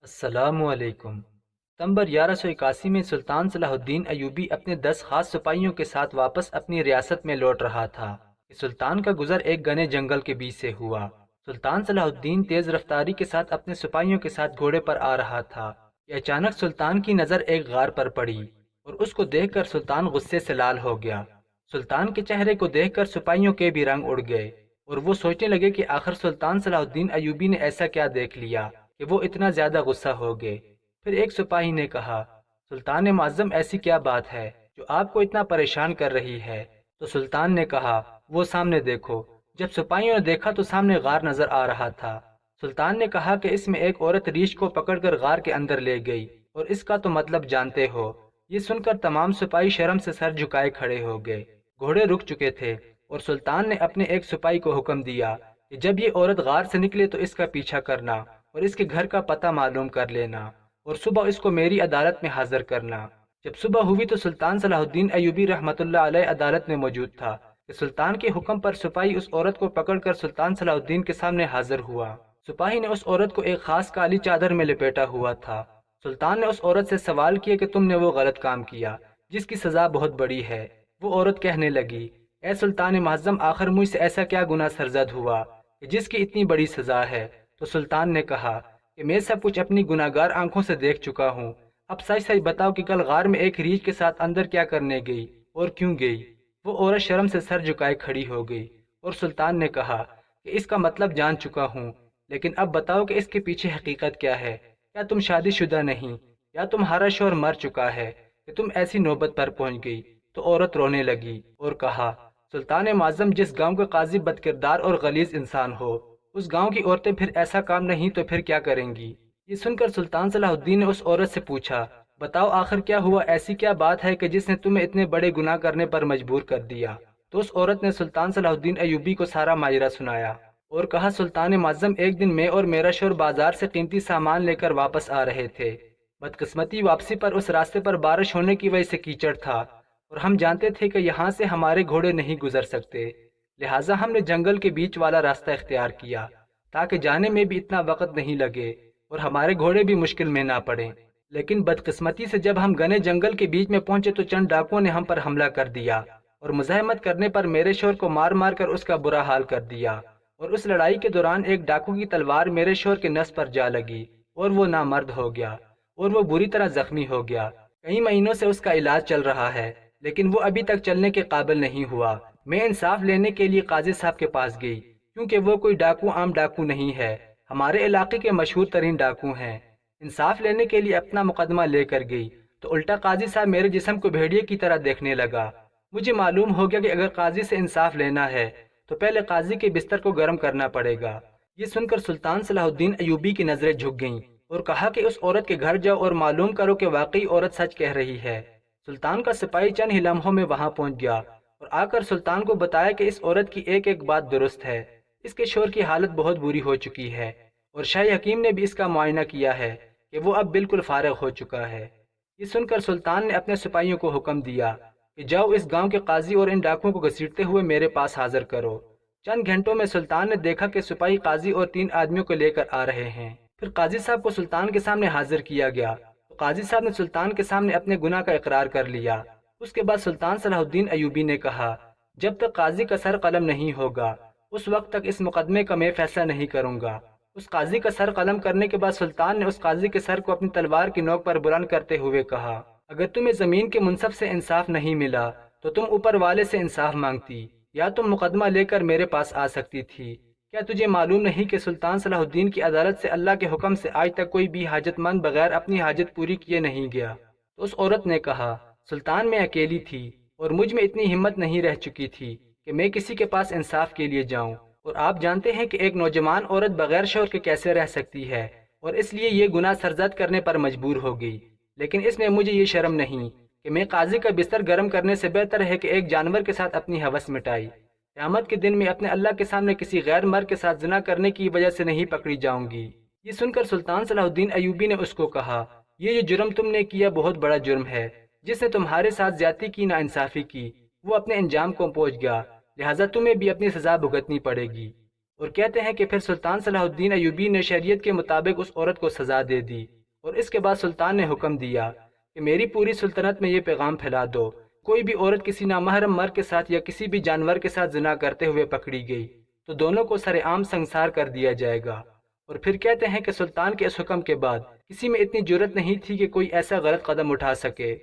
السلام علیکم۔ ستمبر 1181 میں سلطان صلاح الدین ایوبی اپنے 10 خاص سپاہیوں کے ساتھ واپس اپنی ریاست میں لوٹ رہا تھا کہ سلطان کا گزر ایک گھنے جنگل کے بیچ سے ہوا۔ سلطان صلاح الدین تیز رفتاری کے ساتھ اپنے سپاہیوں کے ساتھ گھوڑے پر آ رہا تھا کہ اچانک سلطان کی نظر ایک غار پر پڑی اور اس کو دیکھ کر سلطان غصے سے لال ہو گیا۔ سلطان کے چہرے کو دیکھ کر سپاہیوں کے بھی رنگ اڑ گئے اور وہ سوچنے لگے کہ آخر سلطان صلاح الدین ایوبی نے ایسا کیا دیکھ لیا کہ وہ اتنا زیادہ غصہ ہو گئے۔ پھر ایک سپاہی نے کہا، سلطان معظم ایسی کیا بات ہے جو آپ کو اتنا پریشان کر رہی ہے؟ تو سلطان نے کہا، وہ سامنے دیکھو۔ جب سپاہیوں نے دیکھا تو سامنے غار نظر آ رہا تھا۔ سلطان نے کہا کہ اس میں ایک عورت ریچھ کو پکڑ کر غار کے اندر لے گئی اور اس کا تو مطلب جانتے ہو۔ یہ سن کر تمام سپاہی شرم سے سر جھکائے کھڑے ہو گئے۔ گھوڑے رک چکے تھے اور سلطان نے اپنے ایک سپاہی کو حکم دیا کہ جب یہ عورت غار سے نکلے تو اس کا پیچھا کرنا اور اس کے گھر کا پتہ معلوم کر لینا اور صبح اس کو میری عدالت میں حاضر کرنا۔ جب صبح ہوئی تو سلطان صلاح الدین ایوبی رحمۃ اللہ علیہ عدالت میں موجود تھا کہ سلطان کے حکم پر سپاہی اس عورت کو پکڑ کر سلطان صلاح الدین کے سامنے حاضر ہوا۔ سپاہی نے اس عورت کو ایک خاص کالی چادر میں لپیٹا ہوا تھا۔ سلطان نے اس عورت سے سوال کیا کہ تم نے وہ غلط کام کیا جس کی سزا بہت بڑی ہے۔ وہ عورت کہنے لگی، اے سلطان معظم، آخر مجھ سے ایسا کیا گناہ سرزد ہوا کہ جس کی اتنی بڑی سزا ہے؟ تو سلطان نے کہا کہ میں سب کچھ اپنی گناہگار آنکھوں سے دیکھ چکا ہوں۔ اب سچ سچ بتاؤ کہ کل غار میں ایک ریچھ کے ساتھ اندر کیا کرنے گئی اور کیوں گئی؟ وہ عورت شرم سے سر جھکائے کھڑی ہو گئی اور سلطان نے کہا کہ اس کا مطلب جان چکا ہوں، لیکن اب بتاؤ کہ اس کے پیچھے حقیقت کیا ہے؟ کیا تم شادی شدہ نہیں یا تمہارا شوہر مر چکا ہے کہ تم ایسی نوبت پر پہنچ گئی؟ تو عورت رونے لگی اور کہا، سلطان معظم، جس گاؤں کا قاضی بد کردار اور غلیظ انسان ہو اس گاؤں کی عورتیں پھر ایسا کام نہیں تو پھر کیا کریں گی؟ یہ سن کر سلطان صلاح الدین نے اس عورت سے پوچھا، بتاؤ آخر کیا ہوا؟ ایسی کیا بات ہے کہ جس نے تمہیں اتنے بڑے گناہ کرنے پر مجبور کر دیا؟ تو اس عورت نے سلطان صلاح الدین ایوبی کو سارا ماجرا سنایا اور کہا، سلطان معظم، ایک دن میں اور میرا شوہر بازار سے قیمتی سامان لے کر واپس آ رہے تھے۔ بدقسمتی واپسی پر اس راستے پر بارش ہونے کی وجہ سے کیچڑ تھا اور ہم جانتے تھے کہ یہاں سے ہمارے گھوڑے نہیں گزر سکتے، لہٰذا ہم نے جنگل کے بیچ والا راستہ اختیار کیا تاکہ جانے میں بھی اتنا وقت نہیں لگے اور ہمارے گھوڑے بھی مشکل میں نہ پڑیں۔ لیکن بدقسمتی سے جب ہم گھنے جنگل کے بیچ میں پہنچے تو چند ڈاکوؤں نے ہم پر حملہ کر دیا اور مزاحمت کرنے پر میرے شوہر کو مار مار کر اس کا برا حال کر دیا، اور اس لڑائی کے دوران ایک ڈاکو کی تلوار میرے شوہر کے نس پر جا لگی اور وہ نامرد ہو گیا اور وہ بری طرح زخمی ہو گیا۔ کئی مہینوں سے اس کا علاج چل رہا ہے لیکن وہ ابھی تک چلنے کے قابل نہیں ہوا۔ میں انصاف لینے کے لیے قاضی صاحب کے پاس گئی کیونکہ وہ کوئی ڈاکو عام ڈاکو نہیں ہے، ہمارے علاقے کے مشہور ترین ڈاکو ہیں۔ انصاف لینے کے لیے اپنا مقدمہ لے کر گئی تو الٹا قاضی صاحب میرے جسم کو بھیڑیے کی طرح دیکھنے لگا۔ مجھے معلوم ہو گیا کہ اگر قاضی سے انصاف لینا ہے تو پہلے قاضی کے بستر کو گرم کرنا پڑے گا۔ یہ سن کر سلطان صلاح الدین ایوبی کی نظریں جھک گئیں اور کہا کہ اس عورت کے گھر جاؤ اور معلوم کرو کہ واقعی عورت سچ کہہ رہی ہے۔ سلطان کا سپاہی چند ہی لمحوں میں وہاں پہنچ گیا اور آ کر سلطان کو بتایا کہ اس عورت کی ایک ایک بات درست ہے، اس کے شوہر کی حالت بہت بری ہو چکی ہے اور شاہی حکیم نے بھی اس کا معائنہ کیا ہے کہ وہ اب بالکل فارغ ہو چکا ہے۔ یہ سن کر سلطان نے اپنے سپاہیوں کو حکم دیا کہ جاؤ اس گاؤں کے قاضی اور ان ڈاکوؤں کو گھسیٹتے ہوئے میرے پاس حاضر کرو۔ چند گھنٹوں میں سلطان نے دیکھا کہ سپاہی قاضی اور 3 آدمیوں کو لے کر آ رہے ہیں۔ پھر قاضی صاحب کو سلطان کے سامنے حاضر کیا گیا تو قاضی صاحب نے سلطان کے سامنے اپنے گناہ کا اقرار کر لیا۔ اس کے بعد سلطان صلاح الدین ایوبی نے کہا، جب تک قاضی کا سر قلم نہیں ہوگا اس وقت تک اس مقدمے کا میں فیصلہ نہیں کروں گا۔ اس قاضی کا سر قلم کرنے کے بعد سلطان نے اس قاضی کے سر کو اپنی تلوار کی نوک پر بلند کرتے ہوئے کہا، اگر تمہیں زمین کے منصف سے انصاف نہیں ملا تو تم اوپر والے سے انصاف مانگتی یا تم مقدمہ لے کر میرے پاس آ سکتی تھی۔ کیا تجھے معلوم نہیں کہ سلطان صلاح الدین کی عدالت سے اللہ کے حکم سے آج تک کوئی بھی حاجت مند بغیر اپنی حاجت پوری کیے نہیں گیا؟ تو اس عورت نے کہا، سلطان، میں اکیلی تھی اور مجھ میں اتنی ہمت نہیں رہ چکی تھی کہ میں کسی کے پاس انصاف کے لیے جاؤں، اور آپ جانتے ہیں کہ ایک نوجوان عورت بغیر شوہر کے کیسے رہ سکتی ہے، اور اس لیے یہ گناہ سرزد کرنے پر مجبور ہو گئی۔ لیکن اس میں مجھے یہ شرم نہیں کہ میں قاضی کا بستر گرم کرنے سے بہتر ہے کہ ایک جانور کے ساتھ اپنی ہوس مٹائی۔ قیامت کے دن میں اپنے اللہ کے سامنے کسی غیر مرد کے ساتھ زنا کرنے کی وجہ سے نہیں پکڑی جاؤں گی۔ یہ سن کر سلطان صلاح الدین ایوبی نے اس کو کہا، یہ جو جرم تم نے کیا بہت بڑا جرم ہے۔ جس نے تمہارے ساتھ زیادتی کی، ناانصافی کی، وہ اپنے انجام کو پہنچ گیا، لہٰذا تمہیں بھی اپنی سزا بھگتنی پڑے گی۔ اور کہتے ہیں کہ پھر سلطان صلاح الدین ایوبی نے شریعت کے مطابق اس عورت کو سزا دے دی اور اس کے بعد سلطان نے حکم دیا کہ میری پوری سلطنت میں یہ پیغام پھیلا دو، کوئی بھی عورت کسی نامحرم مرد کے ساتھ یا کسی بھی جانور کے ساتھ زنا کرتے ہوئے پکڑی گئی تو دونوں کو سر عام سنگسار کر دیا جائے گا۔ اور پھر کہتے ہیں کہ سلطان کے اس حکم کے بعد کسی میں اتنی جرت نہیں تھی کہ کوئی ایسا غلط قدم اٹھا سکے